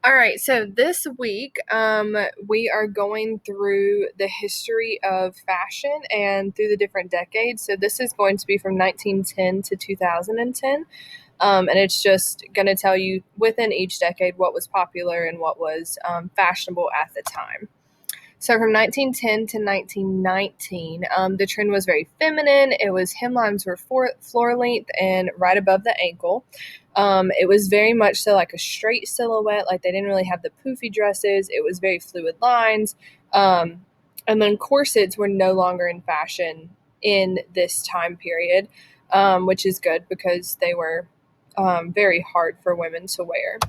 All right, so this week we are going through the history of fashion and through the different decades. So this is going to be from 1910 to 2010, and it's just going to tell you within each decade what was popular and what was fashionable at the time. So from 1910 to 1919, the trend was very feminine. It was hemlines were floor length and right above the ankle. It was very much so like a straight silhouette. Like they didn't really have the poofy dresses. It was very fluid lines. And then corsets were no longer in fashion in this time period, which is good because they were very hard for women to wear.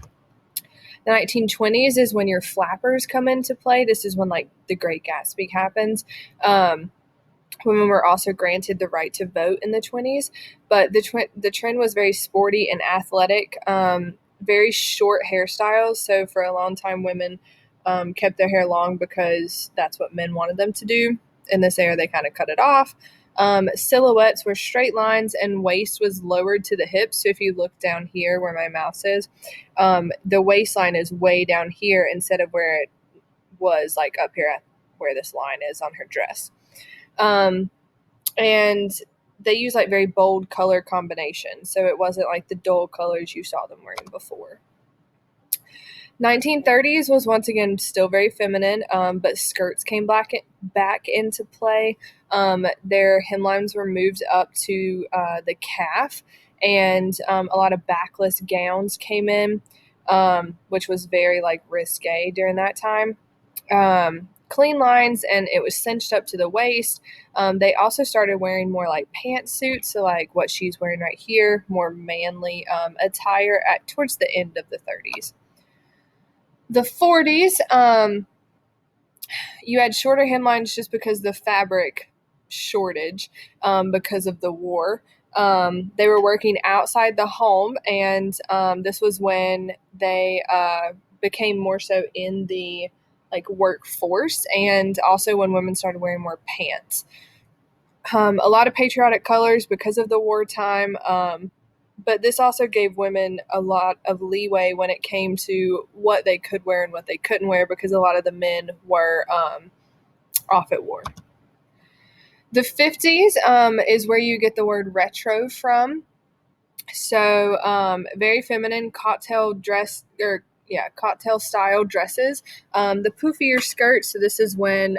The 1920s is when your flappers come into play. This is when like the Great Gatsby happens. Women were also granted the right to vote in the 20s, but the trend was very sporty and athletic, very short hairstyles. So for a long time, women kept their hair long because that's what men wanted them to do. In this era, they kind of cut it off. Silhouettes were straight lines and waist was lowered to the hips. So if you look down here where my mouse is, the waistline is way down here instead of where it was like up here at where this line is on her dress. And they use like very bold color combinations. So it wasn't like the dull colors you saw them wearing before. 1930s was once again still very feminine, but skirts came back into play. Their hemlines were moved up to the calf, and a lot of backless gowns came in, which was very like risque during that time. Clean lines, and it was cinched up to the waist. They also started wearing more like pantsuits, so like what she's wearing right here, more manly attire at towards the end of the 30s. The 40s, you had shorter hemlines just because the fabric shortage, because of the war. They were working outside the home, and this was when they became more so in the like workforce, and also when women started wearing more pants. A lot of patriotic colors because of the wartime. But this also gave women a lot of leeway when it came to what they could wear and what they couldn't wear because a lot of the men were off at war. The 50s is where you get the word retro from. So very feminine cocktail dress or cocktail style dresses. The poofier skirts. So this is when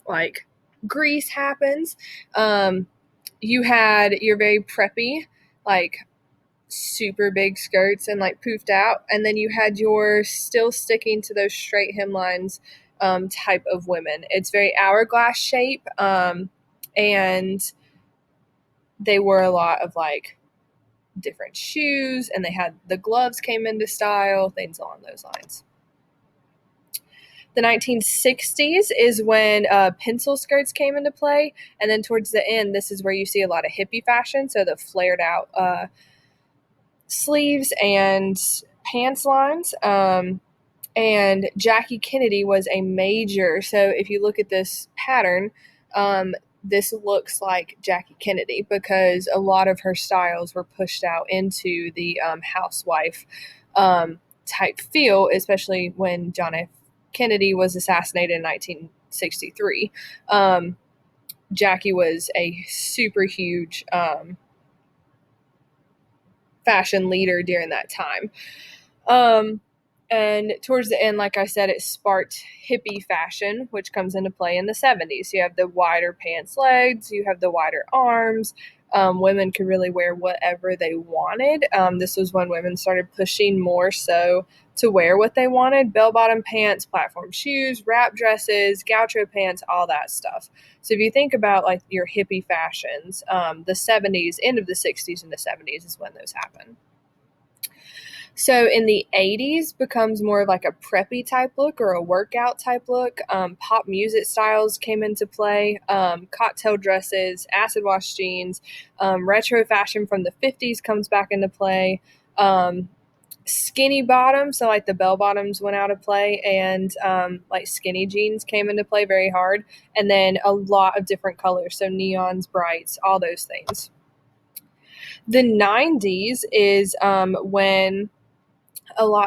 like Grease happens. You had your very preppy like super big skirts and like poofed out, and then you had your still sticking to those straight hemlines type of women. It's very hourglass shape, and they wore a lot of like different shoes, and they had the gloves came into style, things along those lines. The 1960s is when pencil skirts came into play, and then towards the end, this is where you see a lot of hippie fashion, so the flared out sleeves and pants lines. And Jackie Kennedy was a major. So if you look at this pattern, this looks like Jackie Kennedy because a lot of her styles were pushed out into the housewife type feel, especially when John F. Kennedy was assassinated in 1963. Jackie was a super huge fashion leader during that time. And towards the end, like I said, it sparked hippie fashion, which comes into play in the 70s. You have the wider pants legs, you have the wider arms. Women could really wear whatever they wanted. This was when women started pushing more so to wear what they wanted: bell-bottom pants, platform shoes, wrap dresses, gaucho pants, all that stuff. So if you think about like your hippie fashions, the 70s, end of the 60s and the 70s is when those happen. So in the 80s becomes more of like a preppy type look or a workout type look. Pop music styles came into play. Cocktail dresses, acid wash jeans, retro fashion from the 50s comes back into play. Skinny bottoms, so like the bell bottoms went out of play, and like skinny jeans came into play very hard. And then a lot of different colors, so neons, brights, all those things. The 90s is when a lot